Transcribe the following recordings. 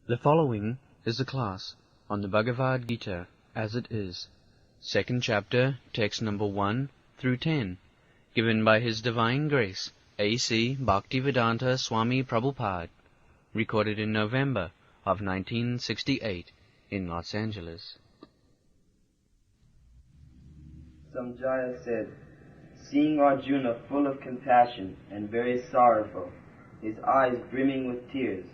The following is a class on the Bhagavad Gita as it is, second chapter, text number 1 through 10, given by His Divine Grace, A.C. Bhaktivedanta Swami Prabhupada, recorded in November of 1968 in Los Angeles. Samjaya said, seeing Arjuna full of compassion and very sorrowful, his eyes brimming with tears,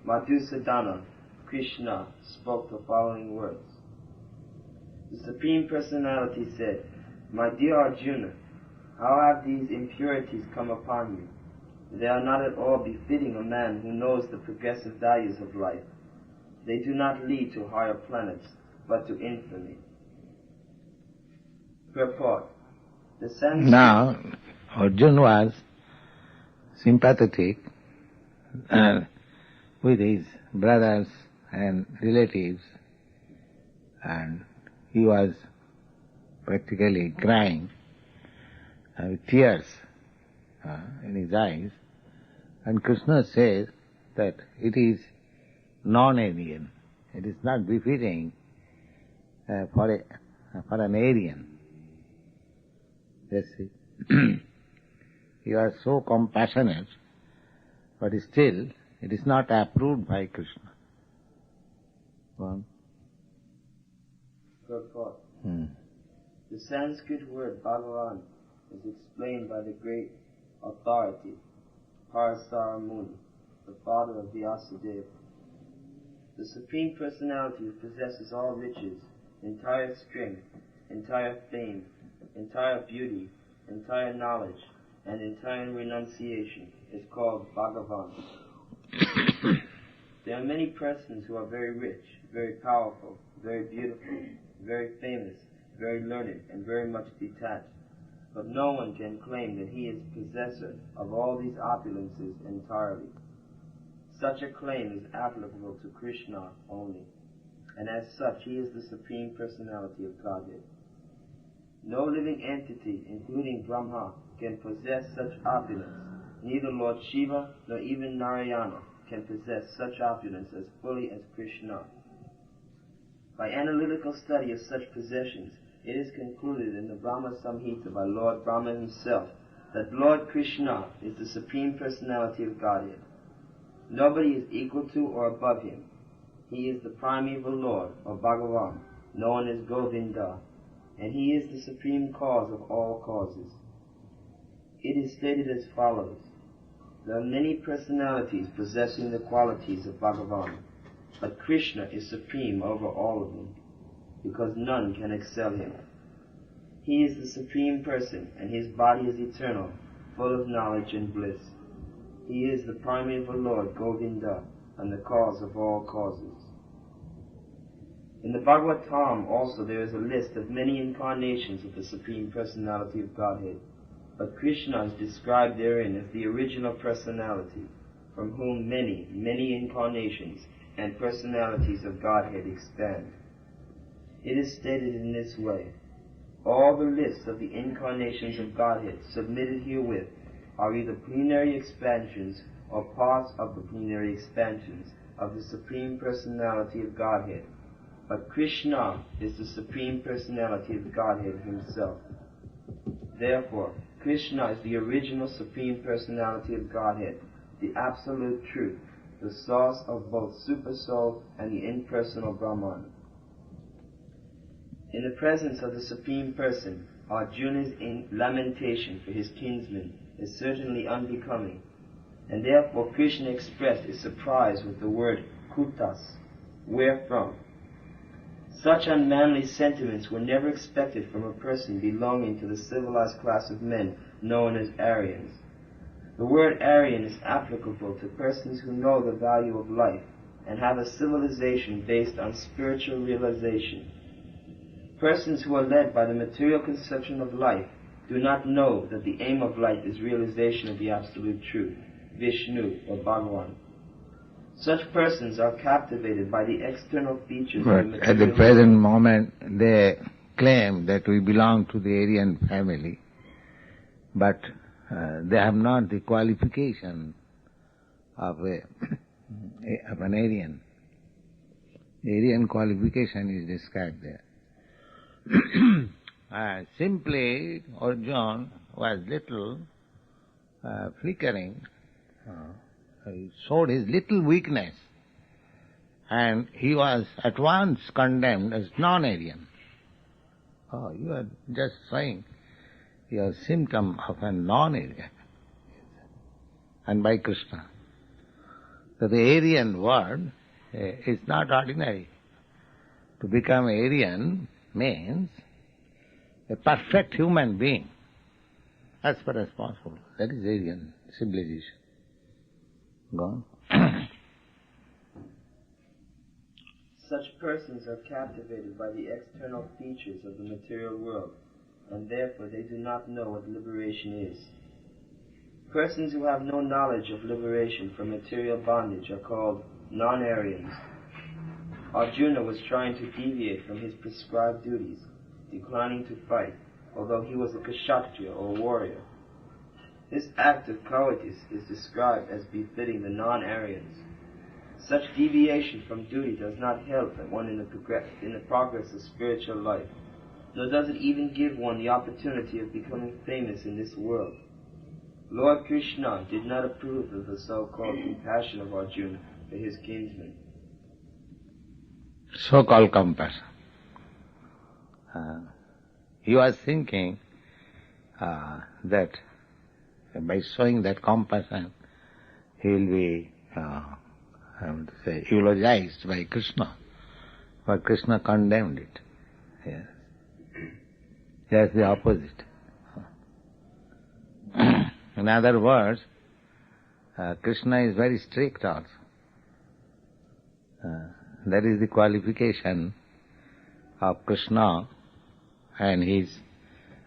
Madhusadana, Krishna, spoke the following words. The Supreme Personality said, my dear Arjuna, how have these impurities come upon you? They are not at all befitting a man who knows the progressive values of life. They do not lead to higher planets, but to infamy. Purport. The Sanskrit... Now, Arjuna was sympathetic with his brothers and relatives, and he was practically crying with tears in his eyes. And Krishna says that it is non-Aryan. It is not befitting for an Aryan. Yes, he was so compassionate, but still it is not approved by Krishna. Purport. The Sanskrit word Bhagavan is explained by the great authority, Parasara Muni, the father of Vyasadeva. The Supreme Personality who possesses all riches, entire strength, entire fame, entire beauty, entire knowledge, and entire renunciation is called Bhagavan. There are many persons who are very rich, very powerful, very beautiful, very famous, very learned, and very much detached. But no one can claim that he is possessor of all these opulences entirely. Such a claim is applicable to Krishna only, and as such he is the Supreme Personality of Godhead. No living entity, including Brahma, can possess such opulence. Neither Lord Shiva nor even Narayana can possess such opulence as fully as Krishna. By analytical study of such possessions, it is concluded in the Brahma Samhita by Lord Brahma himself that Lord Krishna is the Supreme Personality of Godhead. Nobody is equal to or above him. He is the primeval Lord, or Bhagavan, known as Govinda, and he is the supreme cause of all causes. It is stated as follows. There are many personalities possessing the qualities of Bhagavan, but Krishna is supreme over all of them, because none can excel him. He is the Supreme Person, and his body is eternal, full of knowledge and bliss. He is the primeval Lord, Govinda, and the cause of all causes. In the Bhagavatam also there is a list of many incarnations of the Supreme Personality of Godhead, but Krishna is described therein as the original personality, from whom many, many incarnations and personalities of Godhead expand. It is stated in this way. All the lists of the incarnations of Godhead submitted herewith are either plenary expansions or parts of the plenary expansions of the Supreme Personality of Godhead. But Krishna is the Supreme Personality of Godhead himself. Therefore, Krishna is the original Supreme Personality of Godhead, the absolute truth, the source of both Supersoul and the impersonal Brahman. In the presence of the Supreme Person, Arjuna's lamentation for his kinsman is certainly unbecoming, and therefore Krishna expressed his surprise with the word kutas, wherefrom. Such unmanly sentiments were never expected from a person belonging to the civilized class of men known as Aryans. The word Aryan is applicable to persons who know the value of life and have a civilization based on spiritual realization. Persons who are led by the material conception of life do not know that the aim of life is realization of the absolute truth, Vishnu or Bhagavan. Such persons are captivated by the external features of the material at the present moment they claim that we belong to the Aryan family, but they have not the qualification of an Aryan. Aryan qualification is described there. Simply, Arjuna was little flickering, he showed his little weakness, and he was at once condemned as non-Aryan. Oh, you are just saying your symptom of a non-Aryan, and by Krishna. So the Aryan word is not ordinary. To become Aryan means a perfect human being, as far as possible. That is Aryan civilization. Go on. Such persons are captivated by the external features of the material world, and therefore they do not know what liberation is. Persons who have no knowledge of liberation from material bondage are called non-Aryans. Arjuna was trying to deviate from his prescribed duties, declining to fight, although he was a kshatriya or warrior. This act of cowardice is described as befitting the non-Aryans. Such deviation from duty does not help one in the progress of spiritual life, nor does it even give one the opportunity of becoming famous in this world. Lord Krishna did not approve of the so-called compassion of Arjuna for his kinsman. So-called compassion. He was thinking that by showing that compassion, he will be, eulogized by Krishna. But Krishna condemned it. Yes. Just the opposite. In other words, Krishna is very strict also. That is the qualification of Krishna and his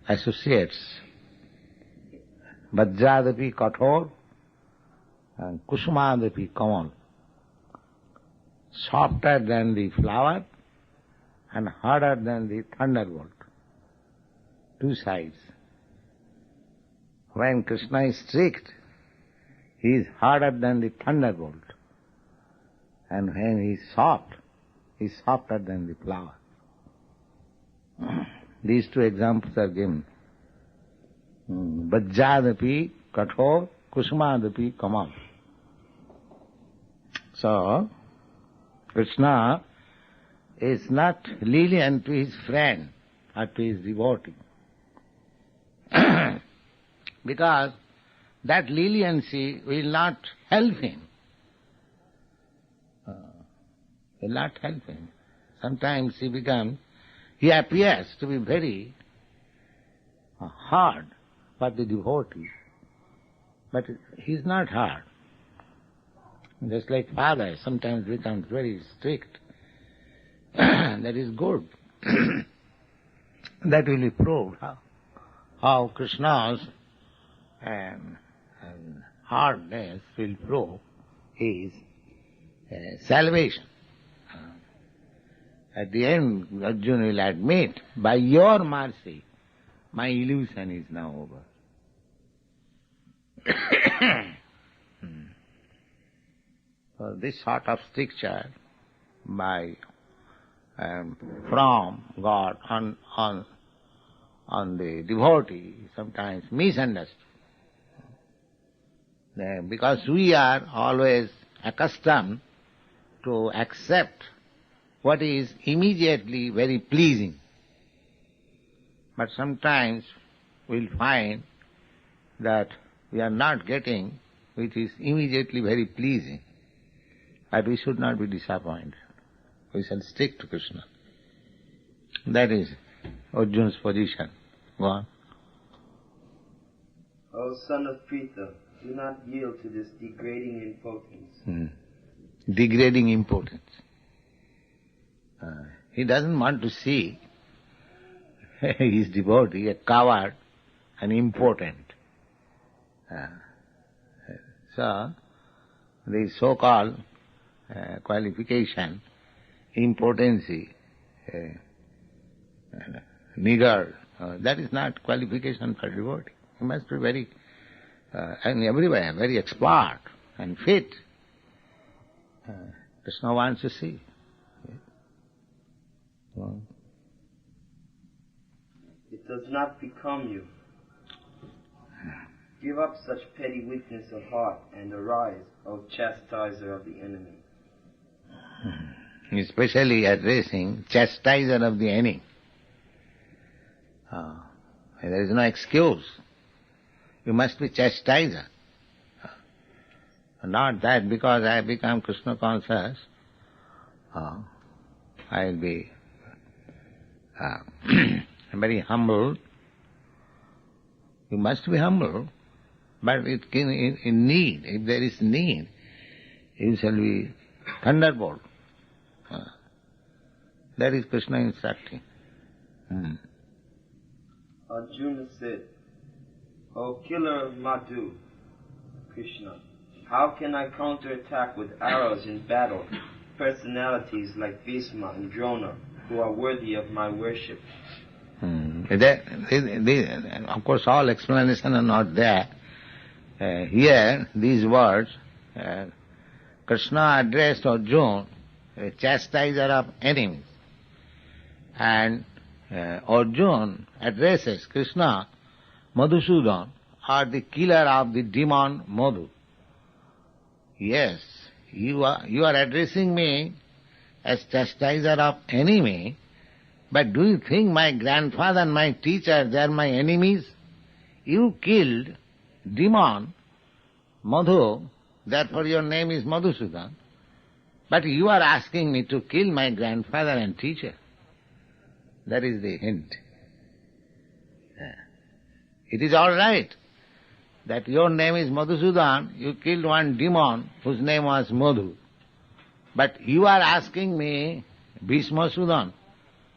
associates. Vajradapi kathor and kusumadapi kamal. Softer than the flower and harder than the thunderbolt. Two sides. When Krishna is strict, he is harder than the thunderbolt. And when he is softer than the flower. These two examples are given. Vajradapi kathor kusumadapi kamal. So, Krishna is not lenient to his friend or to his devotee. Because that leniency will not help him. Will not help him. Sometimes he appears to be very hard for the devotee, but he is not hard. Just like father sometimes becomes very strict. That is good. That will be proved how Krishna's hardness will prove his salvation. At the end, Arjuna will admit, by your mercy, my illusion is now over. So this sort of stricture from God on the devotee is sometimes misunderstood. Because we are always accustomed to accept what is immediately very pleasing. But sometimes we'll find that we are not getting which is immediately very pleasing. But we should not be disappointed. We shall stick to Krishna. That is Arjuna's position. Go on. O son of Pritha, do not yield to this degrading impotence. Degrading impotence. He doesn't want to see his devotee a coward and impotent. So, the so-called qualification, impotency, niggard, that is not qualification for devotee. He must be very, and everywhere, very expert and fit. Krishna wants to see. It does not become you. Give up such petty weakness of heart and arise, O chastiser of the enemy. Especially addressing chastiser of the enemy. There is no excuse. You must be chastiser. Not that because I have become Krishna conscious, I will be very humble. You must be humble, but in need, if there is need, you shall be thunderbolt. That is Krishna instructing. Arjuna said, O killer of Madhu, Krishna, how can I counterattack with arrows in battle personalities like Bhishma and Drona who are worthy of my worship? Of course, all explanations are not there. Here, these words, Krishna addressed Arjuna, a chastiser of enemies. And Arjuna addresses Krishna, Madhusudan, or the killer of the demon Madhu. Yes, you are addressing me as chastiser of enemy, but do you think my grandfather and my teacher, they are my enemies? You killed demon Madhu, therefore your name is Madhusudan. But you are asking me to kill my grandfather and teacher. That is the hint. It is all right that your name is Madhusudan, you killed one demon whose name was Madhu. But you are asking me Bhishma Sudan.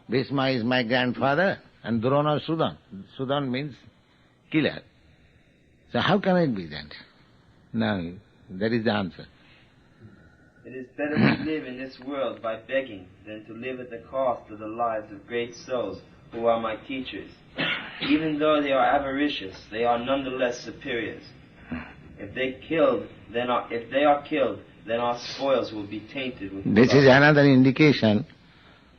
Bhishma is my grandfather and Drona Sudan. Sudan means killer. So how can it be that? Now, that is the answer. It is better to live in this world by begging than to live at the cost of the lives of great souls who are my teachers. Even though they are avaricious, they are nonetheless superiors. If they are killed, then our spoils will be tainted with blood. This is another indication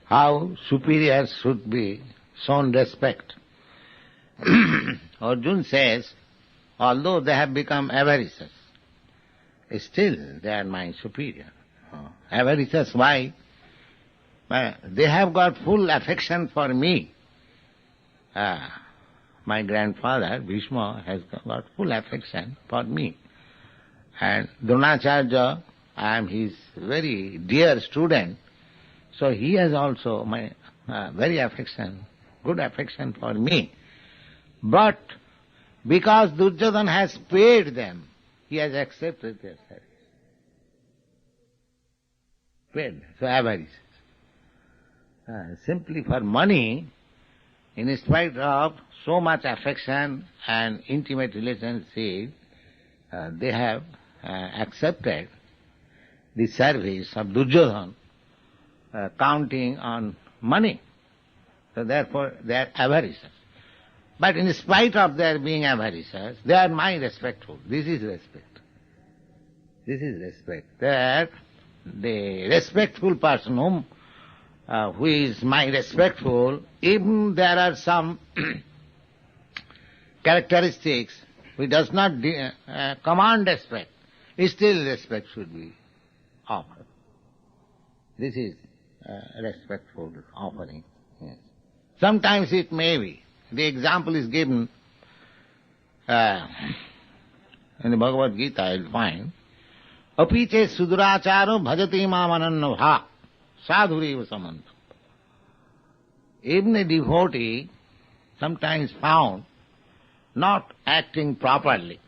how superiors should be shown respect. Arjuna says, although they have become avaricious, still they are my superior. Avaricious, why? They have got full affection for me. My grandfather, Bhishma, has got full affection for me. And Dronacharya, I am his very dear student, so he has also my very good affection for me. But because Duryodhana has paid them, he has accepted their service. Paid, so avarice. Simply for money, in spite of so much affection and intimate relationship, they have accepted the service of Duryodhana, counting on money. So therefore they are avaricious. But in spite of their being avaricious, they are my respectful. This is respect. This is respect. That the respectful person who is my respectful, even there are some characteristics which does not command respect, still respect should be offered. This is respectful offering. Yes. Sometimes it may be. The example is given in the Bhagavad Gita, you'll find, Apiche suduracharo bhajati mamananna bha sadhuriva samantam. Even a devotee sometimes found not acting properly.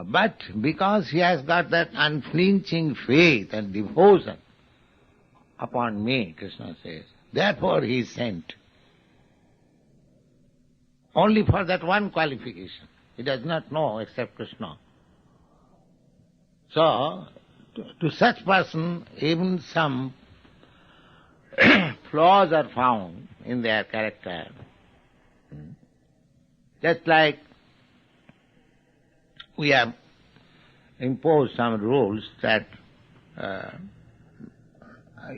But because he has got that unflinching faith and devotion upon me, Krishna says, therefore he is sent. Only for that one qualification. He does not know except Krishna. So, to such person, even some flaws are found in their character. Just like we have imposed some rules that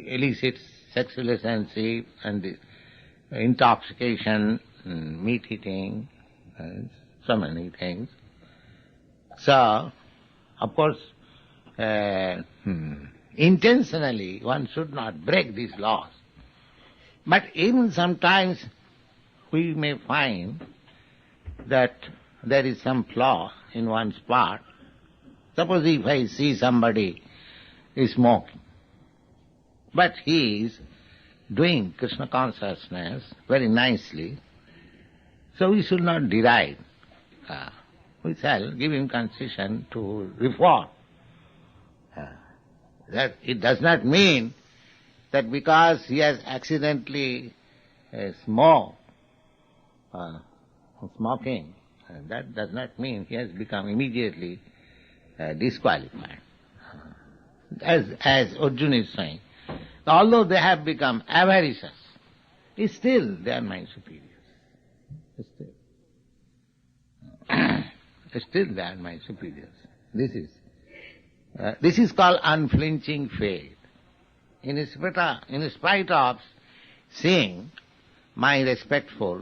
elicit sex relationship and the intoxication, meat eating, so many things. So, of course, intentionally one should not break these laws. But even sometimes we may find that there is some flaw in one's part. Suppose if I see somebody is smoking, but he is doing Krishna consciousness very nicely, so we should not deride. We shall give him concession to reform. That it does not mean that because he has accidentally smoking, that does not mean he has become immediately disqualified. As Arjuna is saying, although they have become avaricious, still they are my superiors. Still they are my superiors. This is called unflinching faith. In spite of seeing my respectful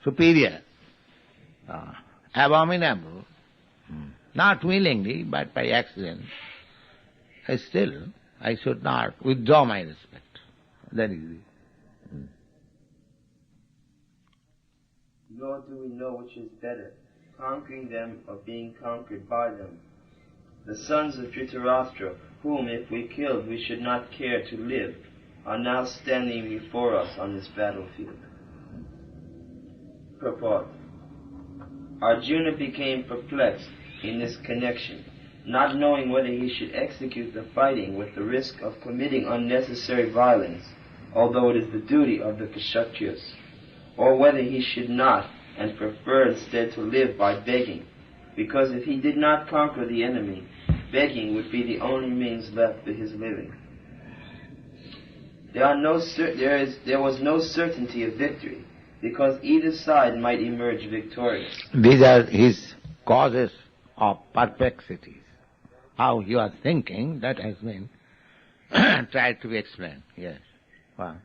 superior abominable, not willingly but by accident, still I should not withdraw my respect. That is it. Nor do we know which is better, conquering them or being conquered by them. The sons of Dhritarashtra, whom if we killed we should not care to live, are now standing before us on this battlefield. Purport. Arjuna became perplexed in this connection, not knowing whether he should execute the fighting with the risk of committing unnecessary violence, although it is the duty of the Kshatriyas, or whether he should not and prefer instead to live by begging, because if he did not conquer the enemy, begging would be the only means left for his living. There was no certainty of victory, because either side might emerge victorious. These are his causes of perplexities. How you are thinking, that has been tried to be explained. Yes. Wow.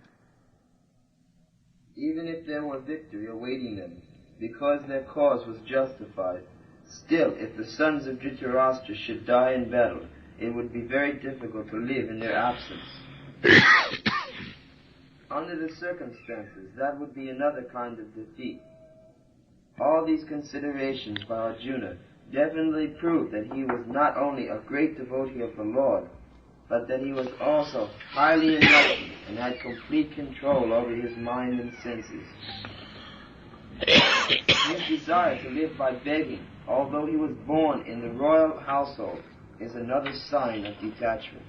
Even if there were victory awaiting them, because their cause was justified, still, if the sons of Dhritarashtra should die in battle, it would be very difficult to live in their absence. Under the circumstances, that would be another kind of defeat. All these considerations by Arjuna definitely prove that he was not only a great devotee of the Lord, but that he was also highly enlightened and had complete control over his mind and senses. His desire to live by begging, although he was born in the royal household, is another sign of detachment.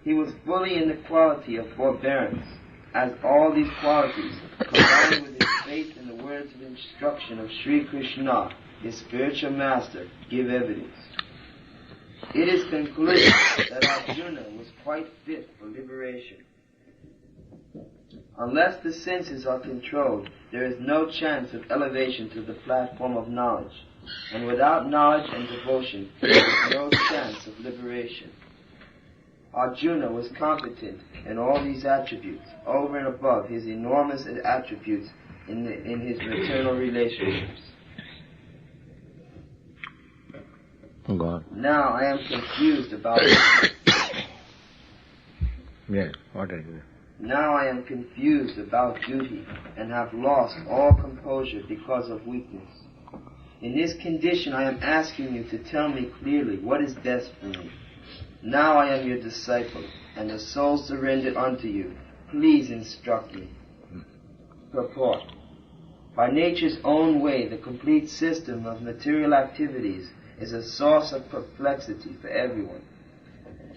He was fully in the quality of forbearance, as all these qualities, combined with his faith in the words of instruction of Sri Krishna, his spiritual master, give evidence. It is concluded that Arjuna was quite fit for liberation. Unless the senses are controlled, there is no chance of elevation to the platform of knowledge, and without knowledge and devotion, there is no chance of liberation. Arjuna was competent in all these attributes, over and above his enormous attributes in his maternal relationships. God. Now I am confused about Yes, what is it? Now I am confused about duty and have lost all composure because of weakness. In this condition I am asking you to tell me clearly what is best for me. Now I am your disciple, and the soul surrendered unto you. Please instruct me. Purport. By nature's own way, the complete system of material activities is a source of perplexity for everyone.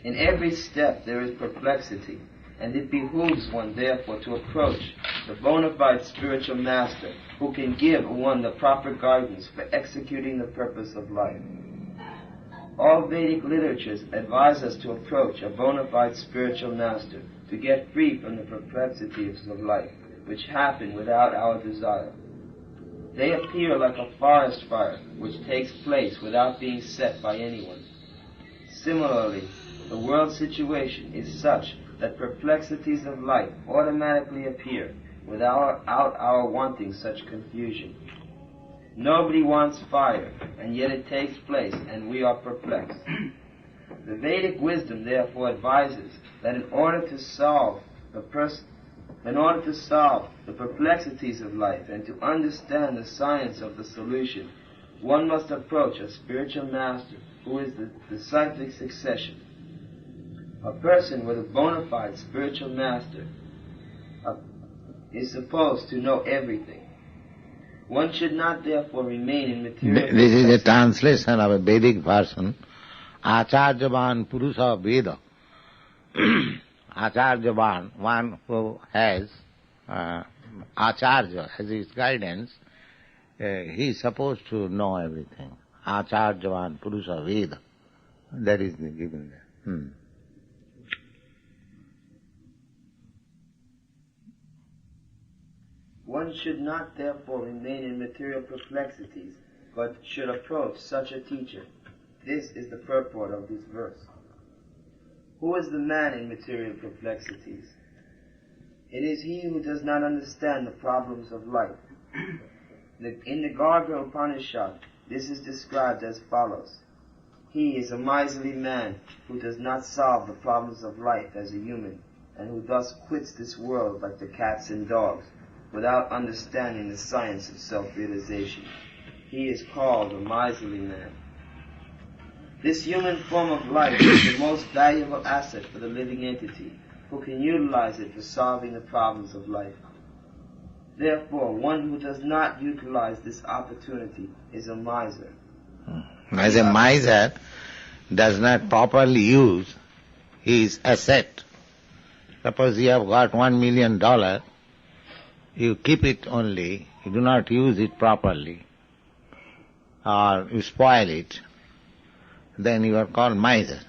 In every step there is perplexity, and it behooves one therefore to approach the bona fide spiritual master who can give one the proper guidance for executing the purpose of life. All Vedic literatures advise us to approach a bona fide spiritual master to get free from the perplexities of life, which happen without our desire. They appear like a forest fire, which takes place without being set by anyone. Similarly, the world situation is such that perplexities of life automatically appear without our wanting such confusion. Nobody wants fire, and yet it takes place, and we are perplexed. The Vedic wisdom therefore advises that in order to solve the perplexities of life and to understand the science of the solution, one must approach a spiritual master who is the cyclic succession. A person with a bona fide spiritual master is supposed to know everything. One should not therefore remain in material... This is a translation of a Vedic version. Acharyavan Purusa Veda. Acharyavan, one who has Acharya as his guidance, he is supposed to know everything. Acharyavan Purusa Veda. That is given there. One should not therefore remain in material perplexities, but should approach such a teacher. This is the purport of this verse. Who is the man in material perplexities? It is he who does not understand the problems of life. In the Garga Upanishad, this is described as follows. He is a miserly man who does not solve the problems of life as a human, and who thus quits this world like the cats and dogs, without understanding the science of self-realization. He is called a miserly man. This human form of life is the most valuable asset for the living entity, who can utilize it for solving the problems of life. Therefore, one who does not utilize this opportunity is a miser. As a miser does not properly use his asset. Suppose you have got $1 million, you keep it only, you do not use it properly, or you spoil it, then you are called miser.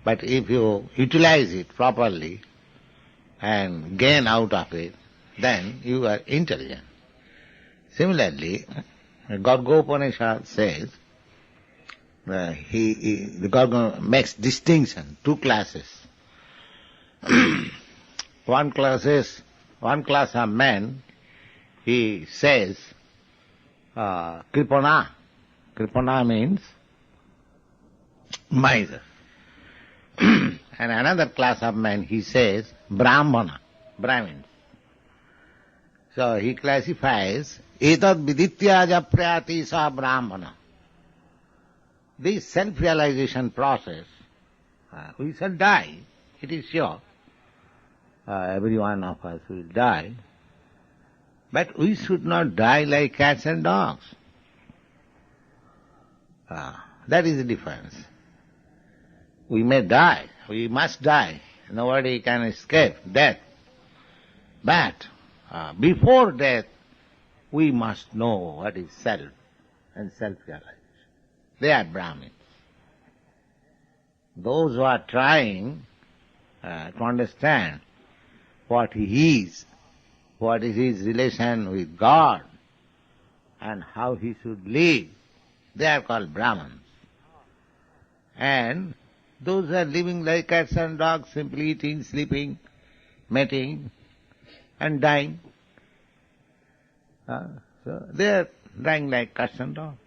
But if you utilize it properly and gain out of it, then you are intelligent. Similarly, Garga Upanishad says, the Garga makes distinction, two classes. One class of men, he says, Kripana. Kripana means miser. And another class of men, he says, Brahmana, Brahmins. So he classifies, Etad viditya japrayati sa Brahmana. This self-realization process, we shall die, it is sure. Every one of us will die. But we should not die like cats and dogs. That is the difference. We may die, we must die. Nobody can escape death. But before death, we must know what is self and self-realization. They are Brahmins. Those who are trying to understand what he is, what is his relation with God, and how he should live, they are called Brahmins. And those who are living like cats and dogs, simply eating, sleeping, mating, and dying, so they are dying like cats and dogs.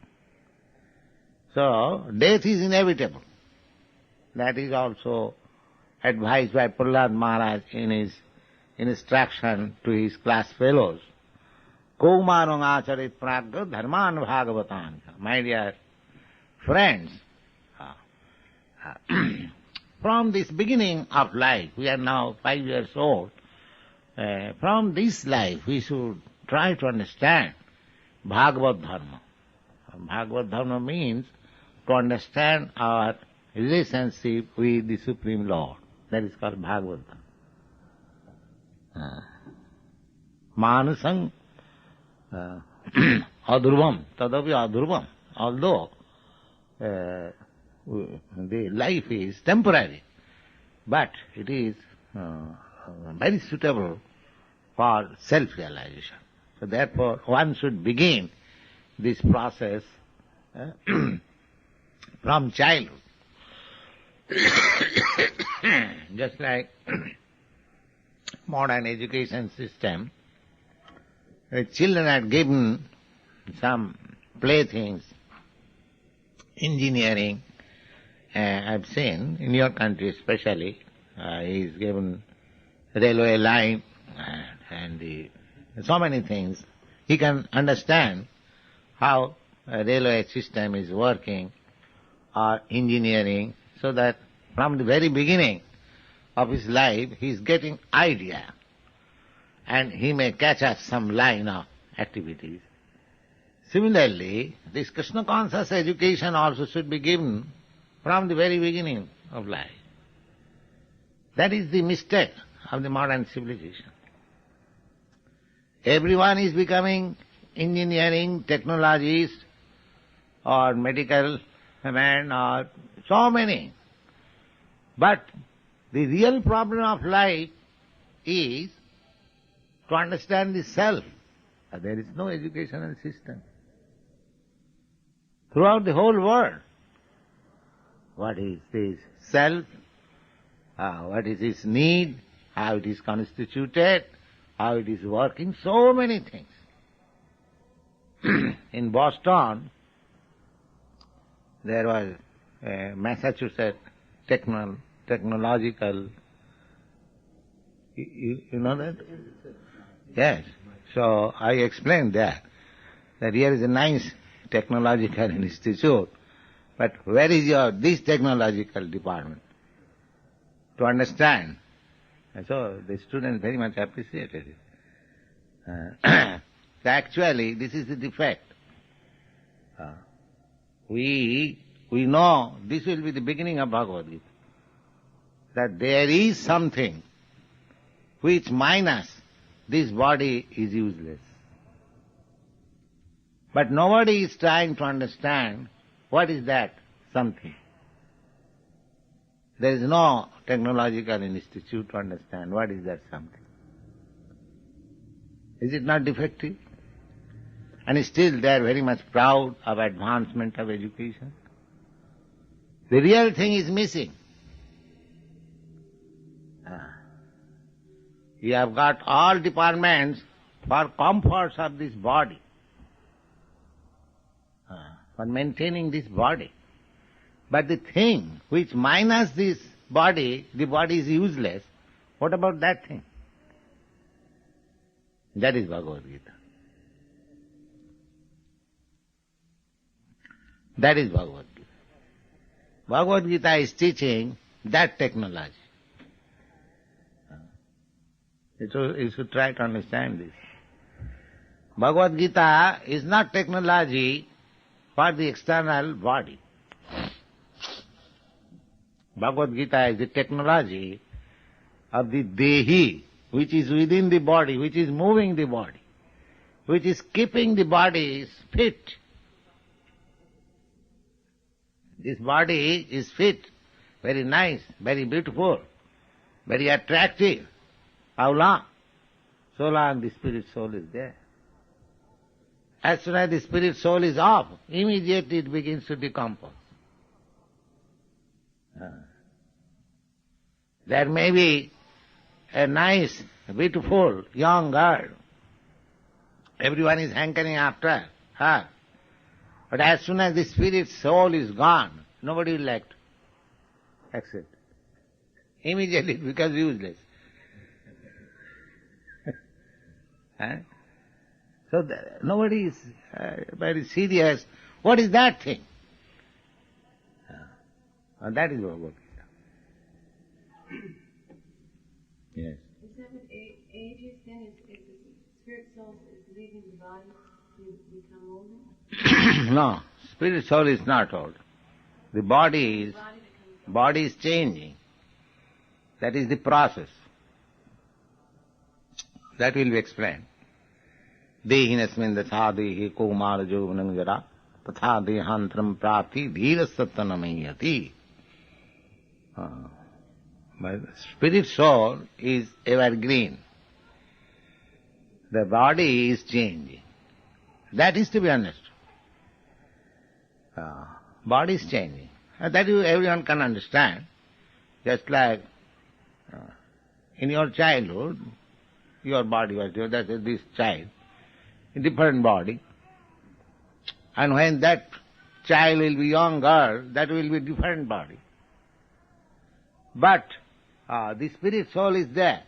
So, death is inevitable. That is also advised by Prahlad Maharaj in his instruction to his class fellows. Kaumarang acharit pragya dharman bhagavatan. My dear friends, from this beginning of life, we are now 5 years old, from this life we should try to understand Bhagavad Dharma. Bhagavad Dharma means to understand our relationship with the Supreme Lord. That is called Bhagavad Dharma. Manasang adurvam, tadapi adurvam. Although the life is temporary, but it is very suitable for self-realization. So therefore, one should begin this process from childhood. just like modern education system, the children are given some playthings, engineering. I've seen in your country especially, he is given railway line and so many things. He can understand how a railway system is working or engineering, so that from the very beginning of his life he is getting idea and he may catch up some line of activities. Similarly, this Krishna conscious education also should be given from the very beginning of life. That is the mistake of the modern civilization. Everyone is becoming engineering, technologist, or medical man, or so many. But the real problem of life is to understand the self. There is no educational system. Throughout the whole world, what is this self, what is its need, how it is constituted, how it is working, so many things. In Boston, there was a Massachusetts technological, you know that? Yes. So I explained that here is a nice technological institute, but where is this technological department? To understand. And so the students very much appreciated it. Actually, this is the defect. We know this will be the beginning of Bhagavad Gita, that there is something which minus this body is useless. But nobody is trying to understand what is that something. There is no technological institute to understand what is that something. Is it not defective? And still they are very much proud of advancement of education. The real thing is missing. You have got all departments for comforts of this body, for maintaining this body. But the thing which minus this body, the body is useless, what about that thing? That is Bhagavad Gita. That is Bhagavad Gita. Bhagavad Gita is teaching that technology. You should try to understand this. Bhagavad Gita is not technology for the external body. Bhagavad Gita is the technology of the Dehi, which is within the body, which is moving the body, which is keeping the body fit. This body is fit, very nice, very beautiful, very attractive. How long? So long the spirit soul is there. As soon as the spirit soul is off, immediately it begins to decompose. There may be a nice, beautiful young girl. Everyone is hankering after her. But as soon as the spirit soul is gone, nobody will like to accept. Immediately it becomes useless. So nobody is very serious. What is that thing? That is Bhagavad Gita. Yes. Is that with ages then? If the spirit soul is leaving the body, you become older? No, spirit soul is not old. The body is changing. That is the process. That will be explained. Dehinasmin datha dehi kumara jovanam jara tatha dehantram prapti dhirasattanamayati. But spirit soul is evergreen. The body is changing. That is to be understood. Body is changing. That everyone can understand. Just like In your childhood, your body was different, that is this child, a different body. And when that child will be younger, that will be different body. But the spirit soul is there,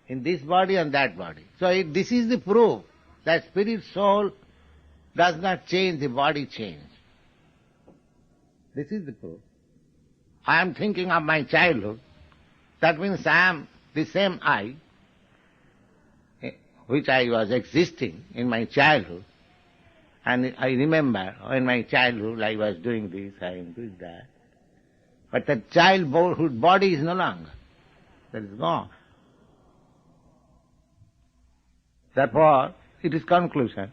in this body and that body. So this is the proof that spirit soul does not change, the body change. This is the proof. I am thinking of my childhood. That means I am the same I, which I was existing in my childhood. And I remember in my childhood I was doing this, I am doing that. But the childhood body is no longer. That is gone. Therefore, it is conclusion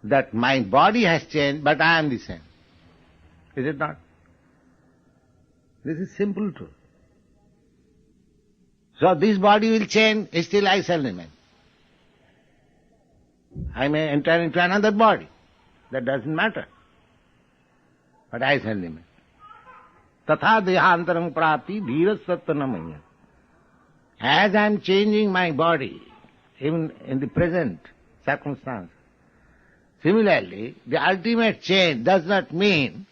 that my body has changed, but I am the same. Is it not? This is simple truth. So this body will change, still I shall remain. I may enter into another body. That doesn't matter. But I shall remain. Tatha dehantaram prapti dhira sattanamaya. As I am changing my body, even in the present circumstance, similarly, the ultimate change does not mean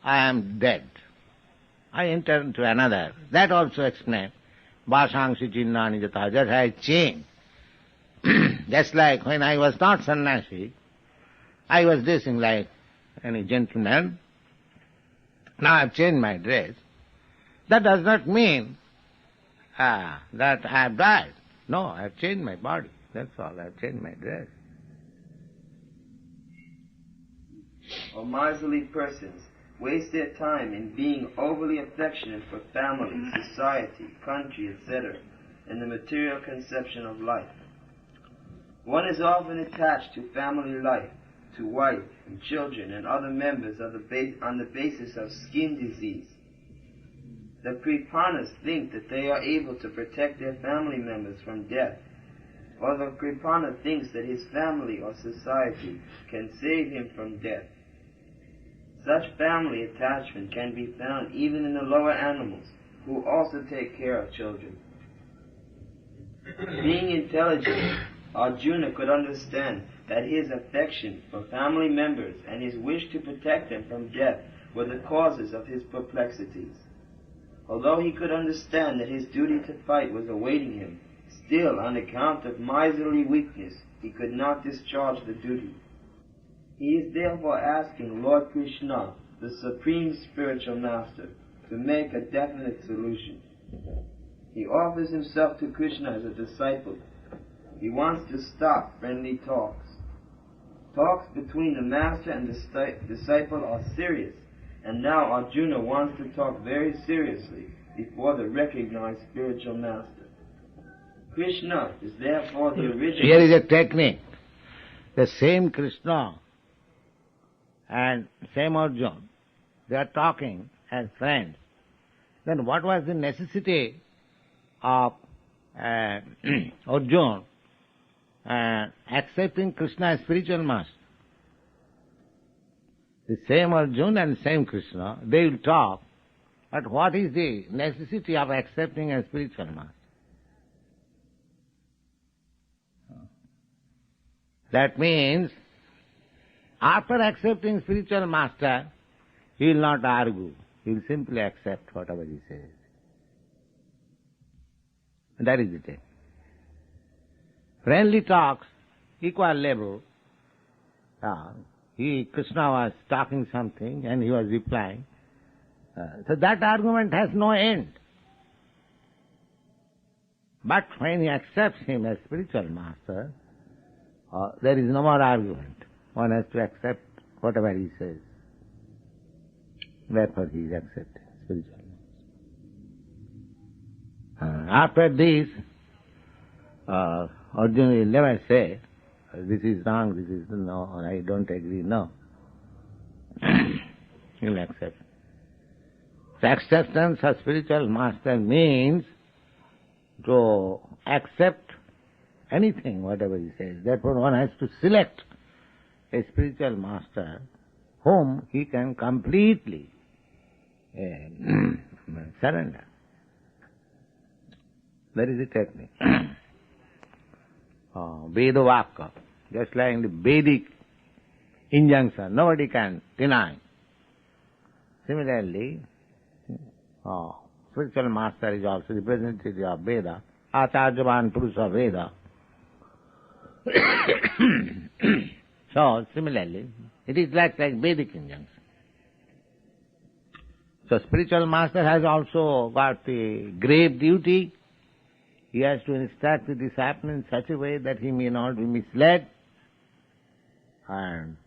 I am dead. I enter into another. That also explains. Vasangsi chinnani jata. Just I change. Just like when I was not sannyasi, I was dressing like any gentleman. Now I have changed my dress. That does not mean that I have died. No, I have changed my body. That's all. I have changed my dress. Or miserly persons waste their time in being overly affectionate for family, society, country, etc., and the material conception of life. One is often attached to family life, to wife and children and other members on the basis of skin disease. The Kripanas think that they are able to protect their family members from death, or the Kripana thinks that his family or society can save him from death. Such family attachment can be found even in the lower animals, who also take care of children. Being intelligent, Arjuna could understand that his affection for family members and his wish to protect them from death were the causes of his perplexities. Although he could understand that his duty to fight was awaiting him, still, on account of miserly weakness, he could not discharge the duty. He is therefore asking Lord Krishna, the Supreme Spiritual Master, to make a definite solution. He offers himself to Krishna as a disciple. He wants to stop friendly talks. Talks between the Master and the disciple are serious, and now Arjuna wants to talk very seriously before the recognized spiritual Master. Krishna is therefore the original... Here is a technique. The same Krishna and same Arjuna, they are talking as friends. Then what was the necessity of Arjuna accepting Krishna as spiritual master? The same Arjuna and same Krishna, they will talk, but what is the necessity of accepting a spiritual master? That means, after accepting spiritual master, he will not argue. He will simply accept whatever he says. That is the thing. Friendly talks, equal level. Krishna was talking something and he was replying. So that argument has no end. But when he accepts him as spiritual master, there is no more argument. One has to accept whatever he says. Therefore he is accepted spiritual master. After this, Arjuna will never say, this is wrong, this is no, I don't agree, no. He will accept. So acceptance of spiritual master means to accept anything, whatever he says. Therefore one has to select a spiritual master whom he can completely surrender. That is the technique. Veda Vakka, just like the Vedic injunction, nobody can deny. Similarly, spiritual master is also representative of Veda, Acharyavan Purusa Veda. So, similarly, it is like Vedic injunction. So, spiritual master has also got the grave duty. He has to instruct the disciple in such a way that he may not be misled. And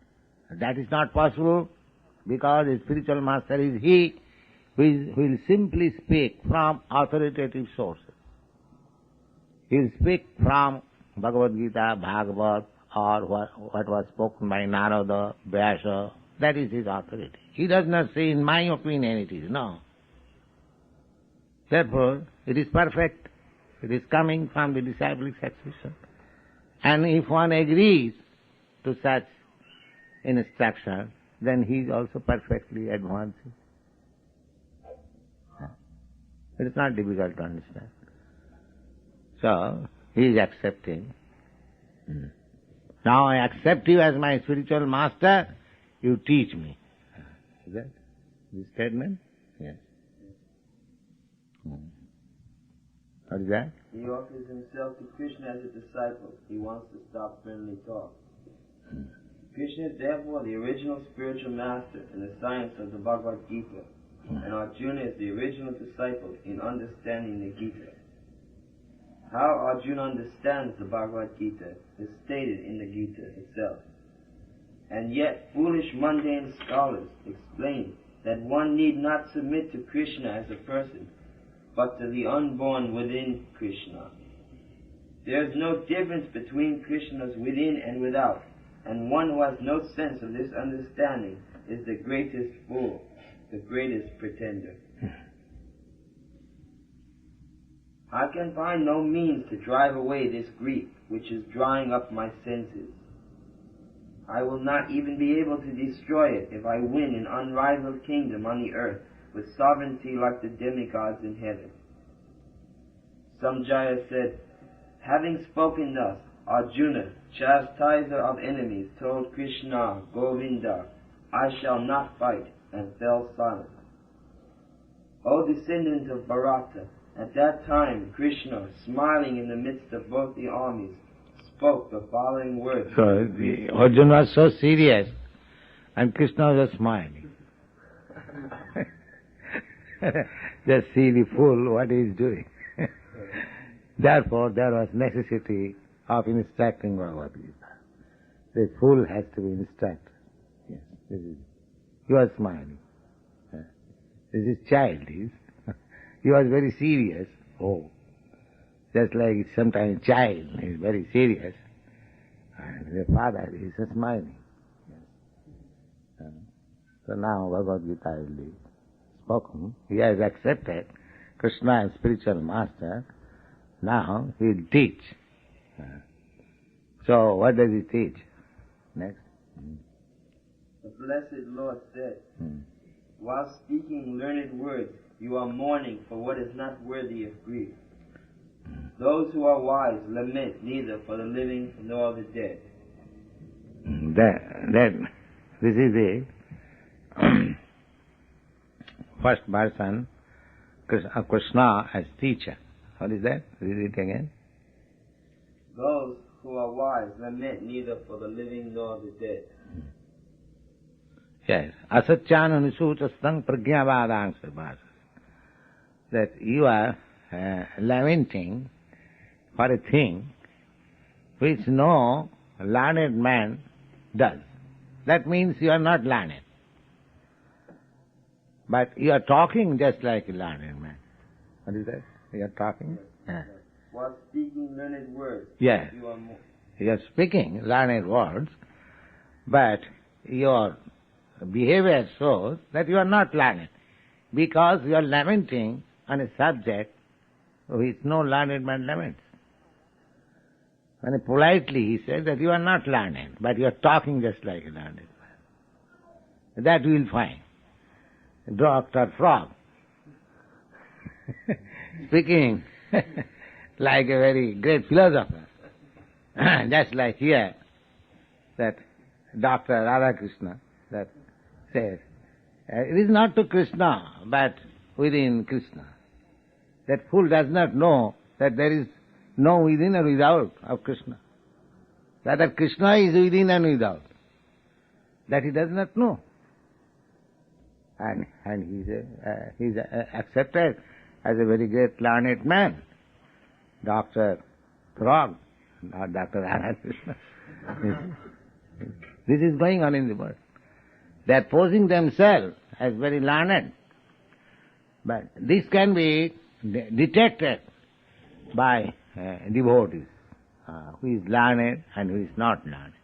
that is not possible because a spiritual master is he who will simply speak from authoritative sources. He will speak from Bhagavad Gita, Bhagavad, or what was spoken by Narada, Vyasa. That is his authority. He does not say, in my opinion it is, no. Therefore, it is perfect. It is coming from the disciplic succession. And if one agrees to such instruction, then he is also perfectly advancing. It is not difficult to understand. So, he is accepting. Now I accept you as my spiritual master, you teach me. Is that the statement? Yes. What is that? He offers himself to Krishna as a disciple. He wants to stop friendly talk. Krishna is therefore the original spiritual master in the science of the Bhagavad Gita, and Arjuna is the original disciple in understanding the Gita. How Arjuna understands the Bhagavad Gita is stated in the Gita itself. And yet foolish mundane scholars explain that one need not submit to Krishna as a person, but to the unborn within Krishna. There is no difference between Krishna's within and without, and one who has no sense of this understanding is the greatest fool, the greatest pretender. I can find no means to drive away this grief which is drying up my senses. I will not even be able to destroy it if I win an unrivaled kingdom on the earth with sovereignty like the demigods in heaven. Samjaya said, having spoken thus, Arjuna, chastiser of enemies, told Krishna, Govinda, I shall not fight, and fell silent. O descendant of Bharata, at that time Krishna, smiling in the midst of both the armies, spoke the following words. So Arjuna was so serious, and Krishna was smiling. Just see the fool, what he is doing. Therefore, there was necessity of instructing Bhagavad Gita. The fool has to be instructed. Yes, this is. He was smiling. This is child. He was very serious. Oh, just like sometimes child is very serious, and the father is smiling. Yes. So now Bhagavad Gita will be spoken. He has accepted Krishna as spiritual master. Now he will teach. So what does he teach? Next. The blessed Lord said, while speaking learned words, you are mourning for what is not worthy of grief. Those who are wise lament neither for the living nor the dead. This is the first person of Krishna as teacher. What is that? Read it again. Those who are wise lament neither for the living nor the dead. Yes. Asatyan anusutasthang pragyavadang sarvasas. That you are lamenting for a thing which no learned man does. That means you are not learned. But you are talking just like a learned man. What is that? You are talking? Yes. While speaking learned words, yes. You are speaking learned words, but your behavior shows that you are not learned, because you are lamenting on a subject which no learned man laments. And politely he says that you are not learned, but you are talking just like a learned man. That we will find. Dr. Frog speaking like a very great philosopher. Just like here, that Dr. Radhakrishna that says, it is not to Krishna, but within Krishna. That fool does not know that there is no within or without of Krishna. Rather, Krishna is within and without. That he does not know. And he's accepted as a very great learned man. Dr. Frog, not Dr. Radhakrishna. This is going on in the world. They are posing themselves as very learned. But this can be detected by devotees, who is learned and who is not learned.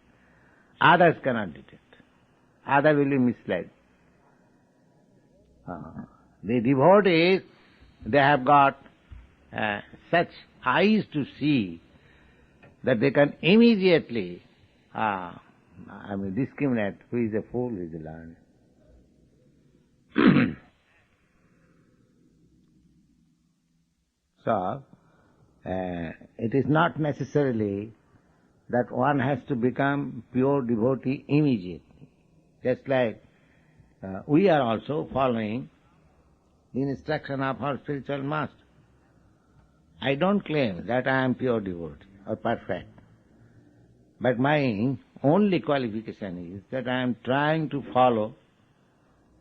Others cannot detect. Others will be misled. The devotees, they have got such eyes to see that they can immediately discriminate who is a fool, who is a learned. So, it is not necessarily that one has to become pure devotee immediately. Just like we are also following the instruction of our spiritual master. I don't claim that I am pure devotee or perfect. But my only qualification is that I am trying to follow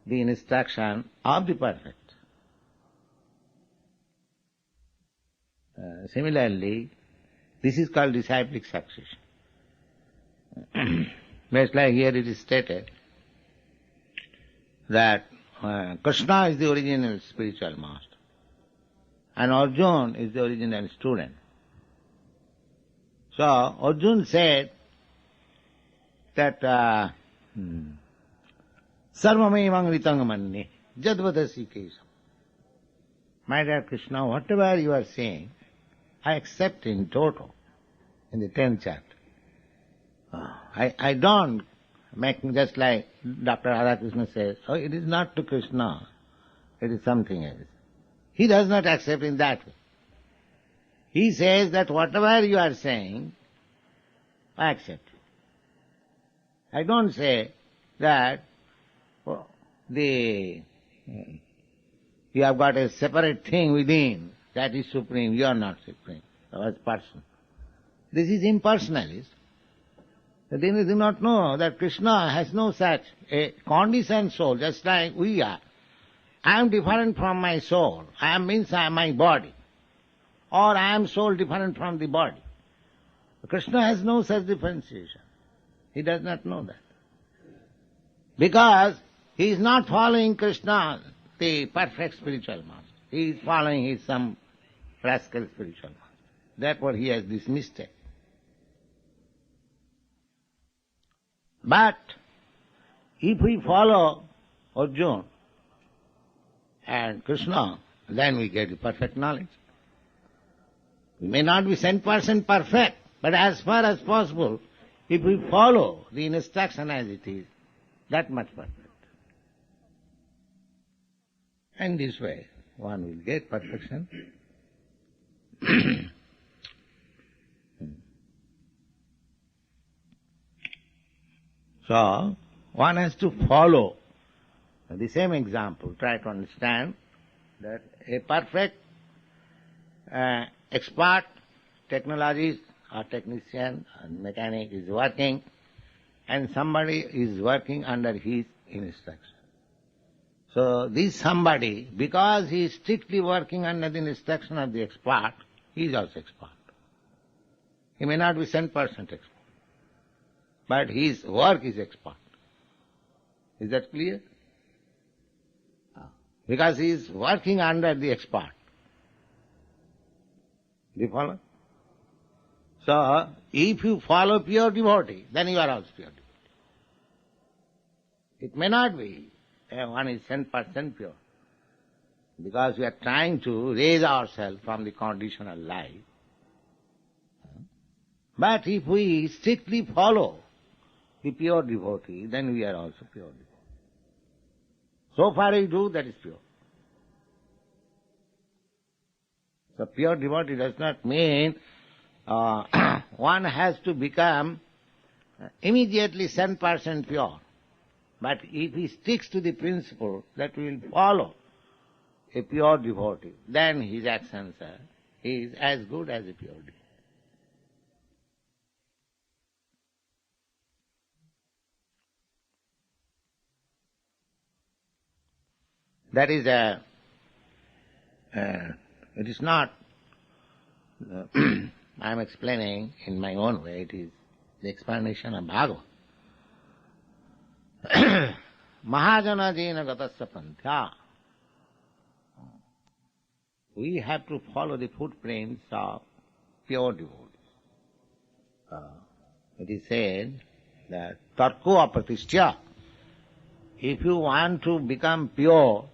the instruction of the perfect. Similarly, this is called disciplic succession. Just like here it is stated that Krishna is the original spiritual master and Arjuna is the original student. So Arjuna said that sarvamevang ritang manne jadvadasi kesam. My dear Krishna, whatever you are saying, I accept in total, in the 10th chapter. I don't make just like Dr. Radhakrishna says, oh, it is not to Krishna, it is something else. He does not accept in that way. He says that whatever you are saying, I accept. I don't say that you have got a separate thing within, that is supreme, you are not supreme, as person. This is impersonalist. They do not know that Krishna has no such a conditioned soul, just like we are. I am different from my soul. I means I am my body. Or I am soul different from the body. Krishna has no such differentiation. He does not know that. Because he is not following Krishna, the perfect spiritual master. He is following some rascal spiritual master. Therefore he has this mistake. But if we follow Arjuna and Krishna, then we get the perfect knowledge. We may not be 100% perfect, but as far as possible, if we follow the instruction as it is, that much perfect. And this way, one will get perfection. So, one has to follow the same example, try to understand that a perfect expert technologist or technician or mechanic is working and somebody is working under his instruction. So this somebody, because he is strictly working under the instruction of the expert, he is also expert. He may not be 100% expert, but his work is expert. Is that clear? Because he is working under the expert. Do you follow? So, if you follow pure devotee, then you are also pure devotee. It may not be one is 10% pure, because we are trying to raise ourselves from the conditional life. But if we strictly follow the pure devotee, then we are also pure devotee. So far we do, that is pure. So pure devotee does not mean one has to become immediately 100% pure. But if he sticks to the principle that will follow a pure devotee, then his actions are, he is as good as a pure devotee. That is it is not, I am explaining in my own way, it is the explanation of Bhagavad. Mahajana jena gatasya panthya. We have to follow the footprints of pure devotees. It is said that tarko apratishya. If you want to become pure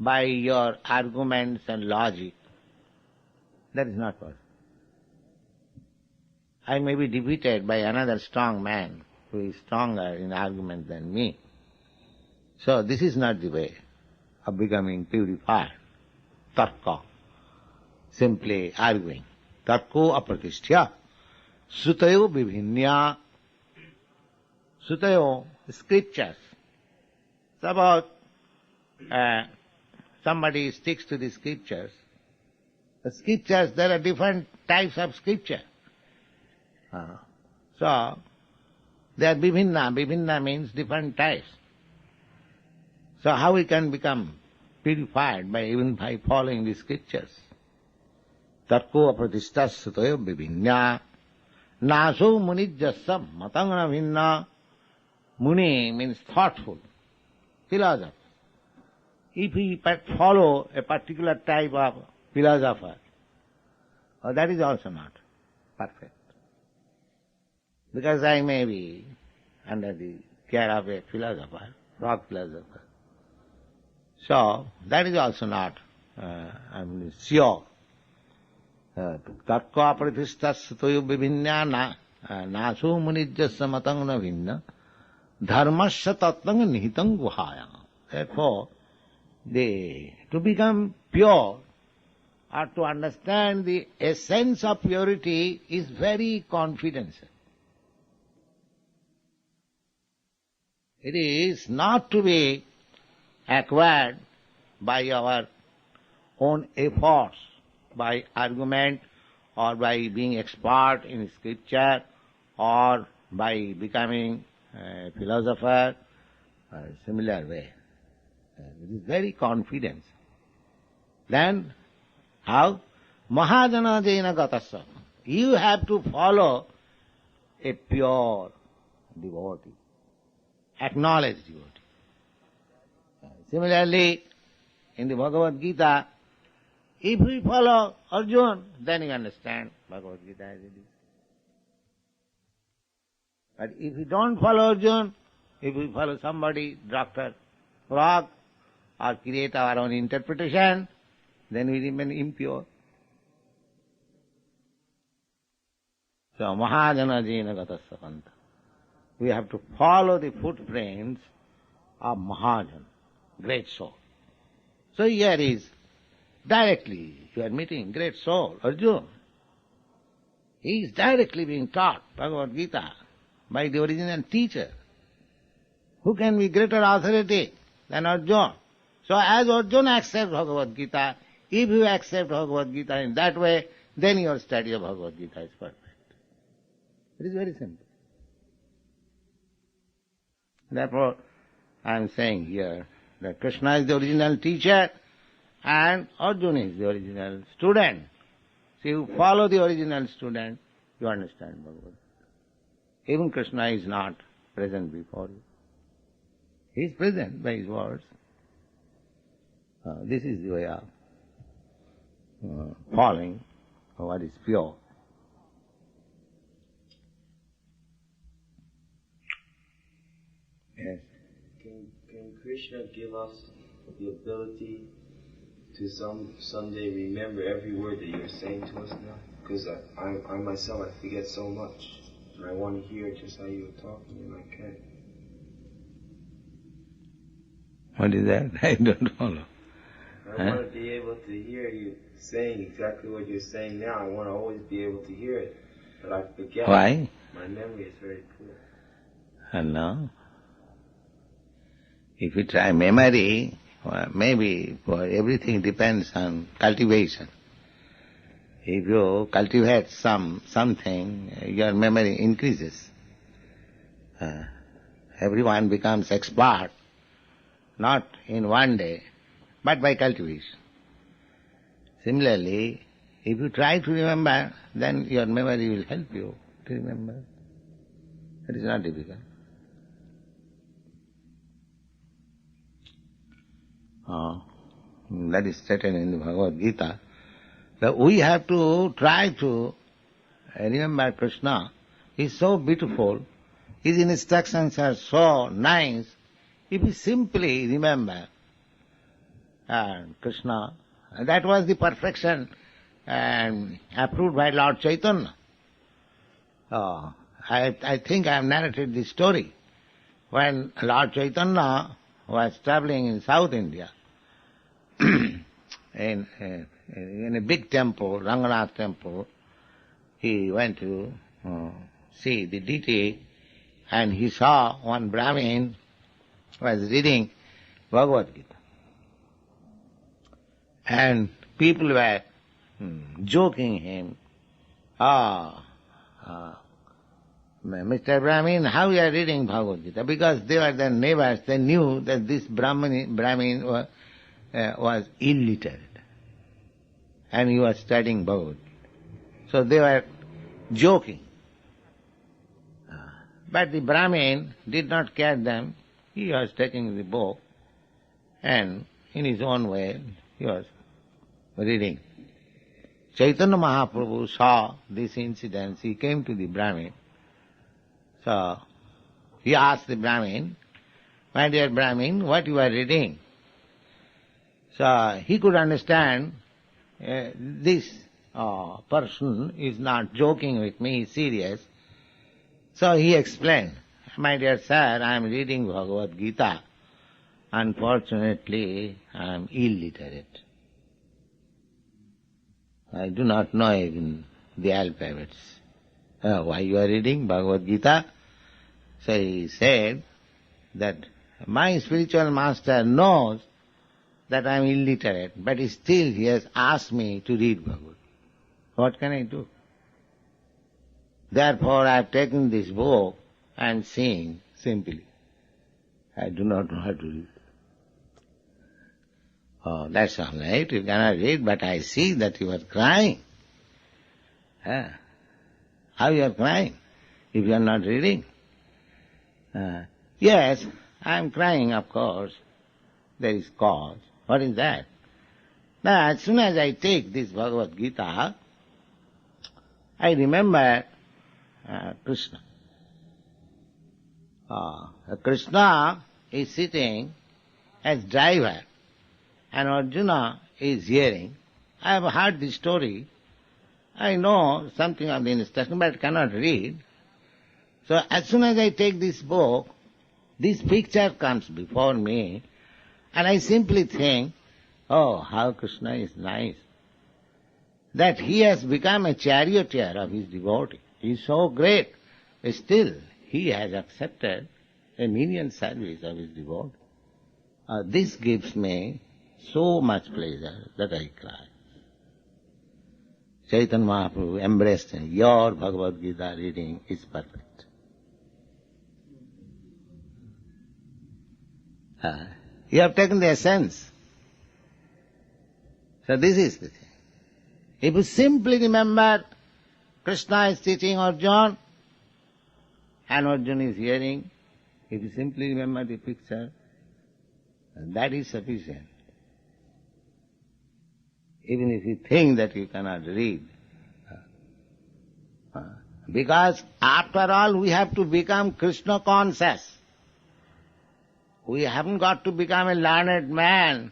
by your arguments and logic, that is not possible. I may be defeated by another strong man who is stronger in argument than me. So this is not the way of becoming purified. Tarka, simply arguing. Tarko apratishya. Sutayo bibhinya. Sutayo, scriptures. Suppose somebody sticks to the scriptures. The scriptures, there are different types of scripture. So, they are bibhinna. Bibhinna means different types. So how we can become purified even by following the scriptures? Tarko apratishtas sutayo bibhinya. Naso munijjasa matangana vinna. Muni means thoughtful, philosopher. If we follow a particular type of philosopher, that is also not perfect. Because I may be under the care of a philosopher, rock philosopher. So, that is also not sure. Tarko apratishtas sutayo bibhinya naso munijjasa matangana vinna. Dharmasya tattanga nihitang guhaya. Therefore, to become pure or to understand the essence of purity is very confidential. It is not to be acquired by our own efforts, by argument, or by being expert in scripture, or by becoming a philosopher, similar way. It is very confident. Then, how? Mahajana jena gatasya. You have to follow a pure devotee, acknowledged devotee. Similarly, in the Bhagavad Gita, if we follow Arjuna, then you understand Bhagavad Gita as it is. But if we don't follow Arjuna, if we follow somebody, Dr. Frog, or create our own interpretation, then we remain impure. So, Mahajana jena gatasya panta. We have to follow the footprints of Mahajan, great soul. So here is directly you are meeting great soul, Arjuna. He is directly being taught Bhagavad Gita by the original teacher. Who can be greater authority than Arjuna? So as Arjuna accepts Bhagavad Gita, if you accept Bhagavad Gita in that way, then your study of Bhagavad Gita is perfect. It is very simple. Therefore, I am saying here that Krishna is the original teacher and Arjuna is the original student. So you follow the original student, you understand Bhagavad Gita. Even Krishna is not present before you. He is present by his words. This is the way of following what is pure. Yes. Can Krishna give us the ability to someday remember every word that you're saying to us now? Because I myself, I forget so much. And I want to hear just how you were talking and I can't. What is that? I don't follow. I want to be able to hear you saying exactly what you're saying now. I want to always be able to hear it, but I forget. Why? My memory is very poor. No. If you try memory, maybe for everything depends on cultivation. If you cultivate something, your memory increases. Everyone becomes expert, not in one day, but by cultivation. Similarly, if you try to remember, then your memory will help you to remember. It is not difficult. That is stated in the Bhagavad Gita, that we have to try to remember Krishna. He is so beautiful, his instructions are so nice. If you simply remember Krishna, that was the perfection approved by Lord Chaitanya. I think I have narrated this story. When Lord Chaitanya was traveling in South India, in a big temple, Ranganath temple, he went to see the deity, and he saw one Brahmin was reading Bhagavad Gita. And people were joking him, Mr. Brahmin, how you are reading Bhagavad Gita? Because they were their neighbors, they knew that this Brahmin was illiterate, and he was studying Bhagavad Gita. So they were joking. But the Brahmin did not care them. He was taking the book, and in his own way he was reading. Chaitanya Mahaprabhu saw this incident. He came to the Brahmin. So he asked the Brahmin, "My dear Brahmin, what you are reading?" So he could understand this person is not joking with me, he is serious. So he explained, "My dear sir, I am reading Bhagavad Gita. Unfortunately, I am illiterate. I do not know even the alphabets." Why you are reading Bhagavad Gita? So he said that my spiritual master knows that I am illiterate, but still he has asked me to read Bhagavad Gita. What can I do? Therefore I have taken this book and seen simply. I do not know how to read. Oh, that's all right, you cannot read, but I see that you are crying. How you are crying if you are not reading? Yes, I am crying, of course. There is cause. What is that? Now, as soon as I take this Bhagavad Gita, I remember Krishna. Krishna is sitting as driver, and Arjuna is hearing. I have heard this story. I know something of the instruction, but cannot read. So as soon as I take this book, this picture comes before me, and I simply think, oh, how Krishna is nice. That he has become a charioteer of his devotee. He is so great. Still, he has accepted a menial service of his devotee. This gives me so much pleasure that I cry. Chaitanya Mahaprabhu embraced him. Your Bhagavad Gita reading is perfect. You have taken the essence. So this is the thing. If you simply remember Krishna is teaching Arjuna, and Arjuna is hearing, if you simply remember the picture, that is sufficient. Even if you think that you cannot read. Because after all we have to become Krishna conscious. We haven't got to become a learned man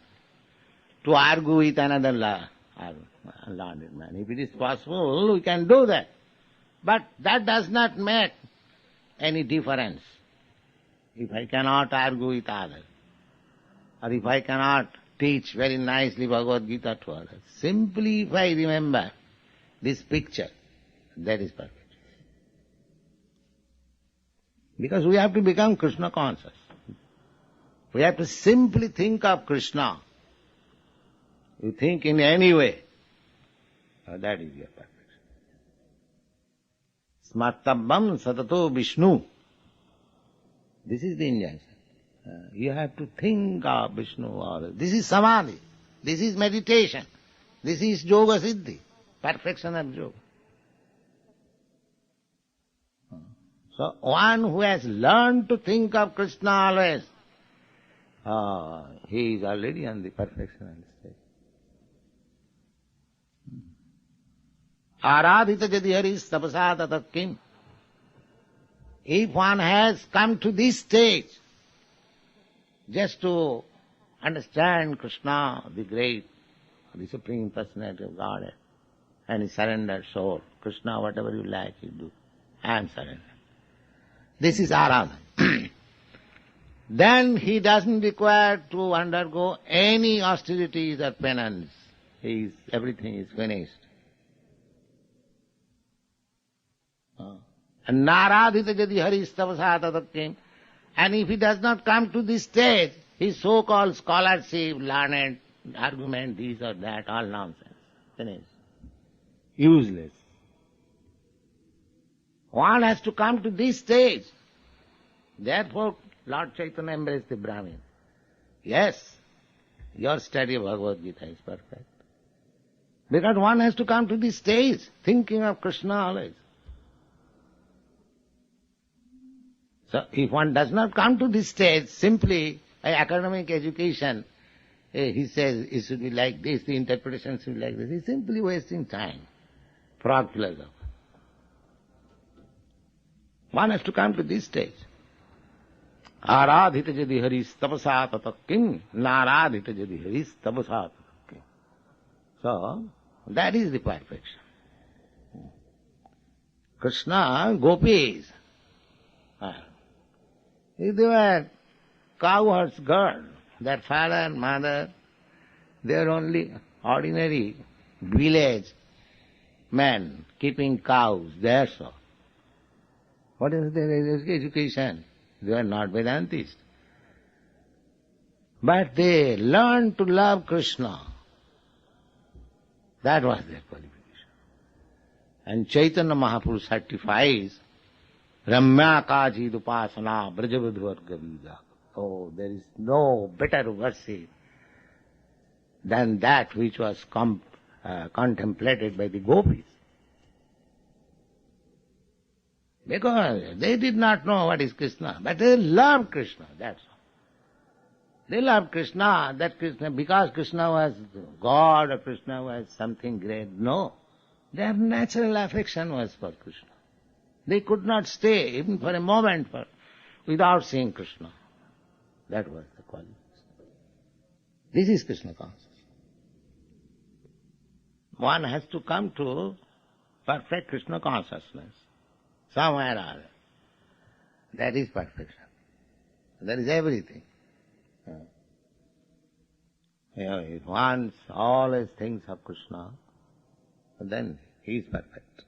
to argue with another learned man. If it is possible, we can do that. But that does not make any difference. If I cannot argue with others, or if I cannot teach very nicely Bhagavad Gita to others. Simply if I remember this picture, that is perfect. Because we have to become Krishna conscious. We have to simply think of Krishna. You think in any way, that is your perfection. Smartabam satato Vishnu. This is the injunction. You have to think of Vishnu always. This is samadhi. This is meditation. This is yoga siddhi. Perfection of yoga. So one who has learned to think of Krishna always, he is already on the perfection stage. Aradhita jadi haris tapasa tatat kim. If one has come to this stage, just to understand Krishna, the great, the Supreme Personality of Godhead, and his surrendered soul, Krishna, whatever you like, you do. I am surrendered. This is aradhana. Then he doesn't require to undergo any austerities or penance. Everything is finished. And naradhita jadi haris tapasa tatat kim. And if he does not come to this stage, his so-called scholarship, learned argument, this or that, all nonsense. Finished. Useless. One has to come to this stage. Therefore, Lord Chaitanya embraced the Brahmin. Yes, your study of Bhagavad Gita is perfect. Because one has to come to this stage, thinking of Krishna always. So if one does not come to this stage, simply by academic education, he says it should be like this, the interpretation should be like this. He is simply wasting time. Frog philosopher. One has to come to this stage. Aradhita jadi haris tapasa tatak kim, naradhita jadi haris tapasa tatak kim. So, that is the perfection. Krishna, gopis, if they were cowherds girl, their father and mother, they are only ordinary village men keeping cows, that's all. What is their education? They are not Vedantists. But they learned to love Krishna. That was their qualification. And Chaitanya Mahaprabhu certifies, Ramya Kajid Upasana Brajavadvarga Vida. Oh, there is no better worship than that which was contemplated by the gopis. Because they did not know what is Krishna, but they loved Krishna, that's all. They loved Krishna, because Krishna was God or Krishna was something great. No. Their natural affection was for Krishna. They could not stay even for a moment without seeing Krishna. That was the quality. This is Krishna consciousness. One has to come to perfect Krishna consciousness. Somewhere or other. That is perfection. That is everything. If one always thinks of Krishna, then he is perfect.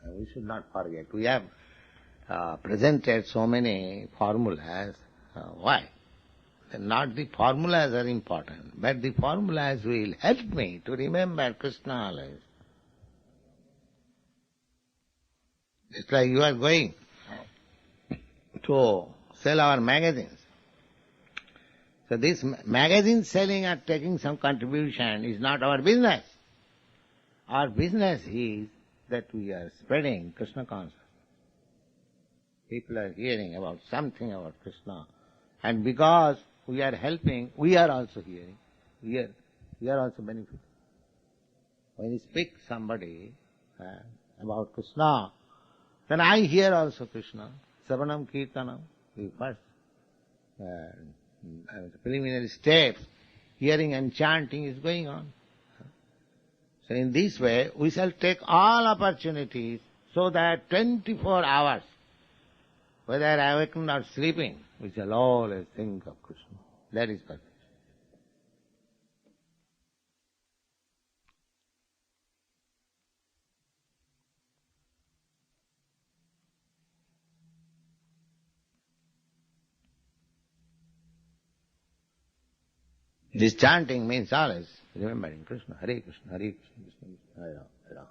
We should not forget. We have presented so many formulas. Why? Not the formulas are important, but the formulas will help me to remember Krishna always. It's like you are going to sell our magazines. So this magazine selling or taking some contribution is not our business. Our business is that we are spreading Krishna consciousness. People are hearing about something about Krishna. And because we are helping, we are also hearing. We are also benefiting. When you speak somebody about Krishna, then I hear also Krishna. Savanam Kirtanam. The first preliminary steps, hearing and chanting is going on. So in this way, we shall take all opportunities so that 24 hours, whether awakened or sleeping, we shall always think of Krishna. That is perfection. This chanting means always remembering Krishna, Hare Krishna, Hare Krishna, Krishna Krishna, Hare Ram, Hare Ram.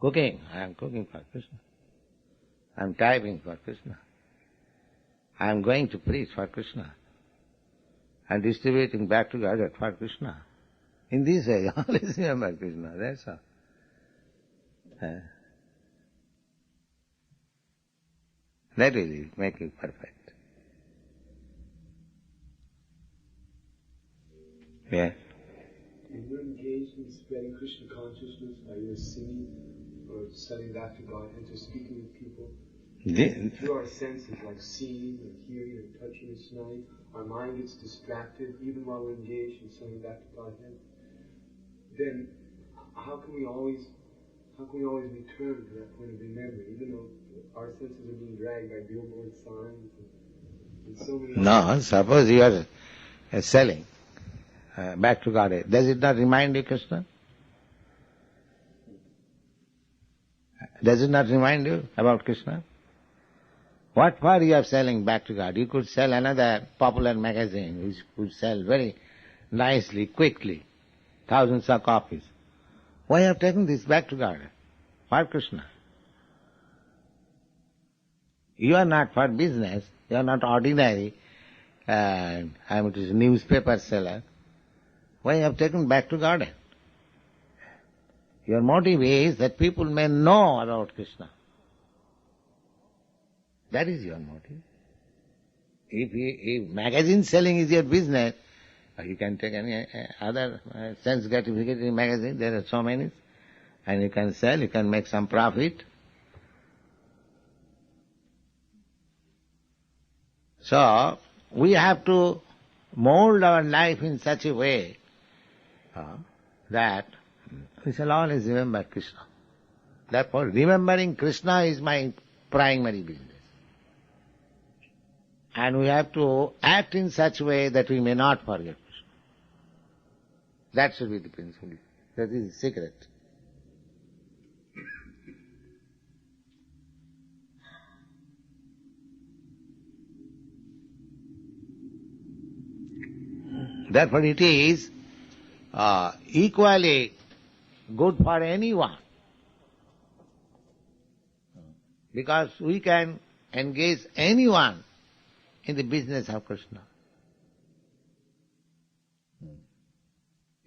Cooking, I am cooking for Krishna. I am typing for Krishna. I am going to preach for Krishna. I am distributing back to God for Krishna. In this way, always remember Krishna, that's all. That will make you perfect. Yeah. If you're engaged in spreading Krishna consciousness by your singing or studying back to God and just speaking with people, through our senses like seeing or hearing or touching or smelling, our mind gets distracted even while we're engaged in studying back to Godhead, then how can we always return to that point of remembering, even though our senses are being dragged by billboard signs and so many... No, suppose you are selling back to Godhead. Does it not remind you Krishna? Does it not remind you about Krishna? What for you are selling back to God? You could sell another popular magazine which could sell very nicely, quickly, thousands of copies. Why have taken this back to God? For Krishna. You are not for business, you are not ordinary, newspaper seller. Why you have taken back to God? Your motive is that people may know about Krishna. That is your motive. If magazine selling is your business, you can take any other sense gratification magazine, there are so many, and you can sell, you can make some profit. So, we have to mold our life in such a way that we shall always remember Krishna. Therefore, remembering Krishna is my primary business. And we have to act in such a way that we may not forget Krishna. That should be the principle. That is the secret. Therefore it is equally good for anyone, because we can engage anyone in the business of Krishna.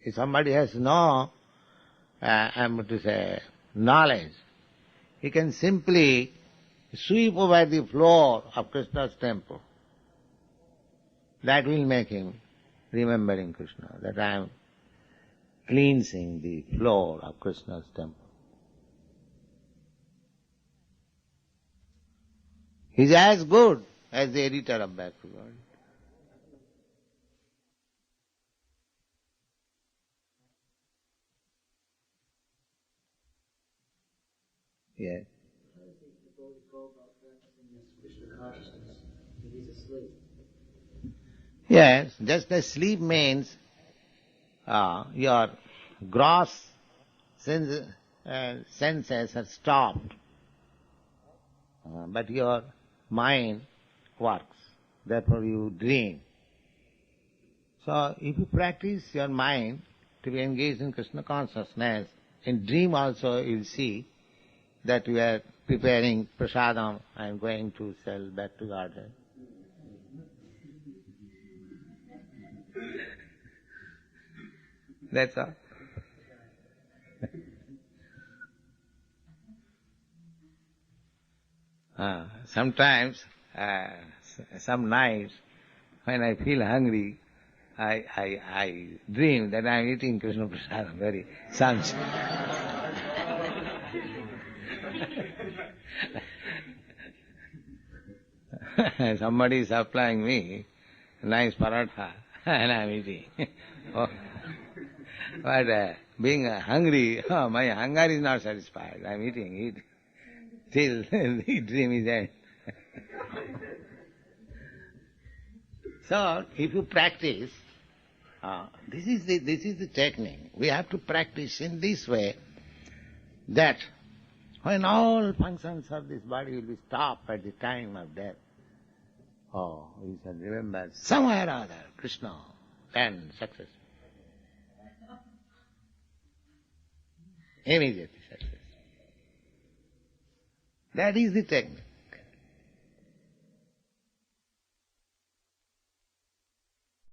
If somebody has no, knowledge, he can simply sweep over the floor of Krishna's temple. That will make him remembering Krishna, that I am cleansing the floor of Krishna's temple. He is as good as the editor of Bhagavad. Yes. How do you think the devotee go about practicing this Krishna consciousness when he's asleep? Yes, just as sleep means your gross senses are stopped, but your mind works. Therefore you dream. So if you practice your mind to be engaged in Krishna consciousness, in dream also you'll see that you are preparing prasadam and going to sell back to Godhead. That's all. Sometimes, some nights, when I feel hungry, I dream that I am eating Krishna Prasadam, very sounds. Somebody is supplying me nice paratha and I am eating. Oh. But being hungry, my hunger is not satisfied. I am eating it till the dream is end. So, if you practice, this is the technique. We have to practice in this way that when all functions of this body will be stopped at the time of death, we shall remember somewhere or other Krishna, then success. Immediately success. That is the technique.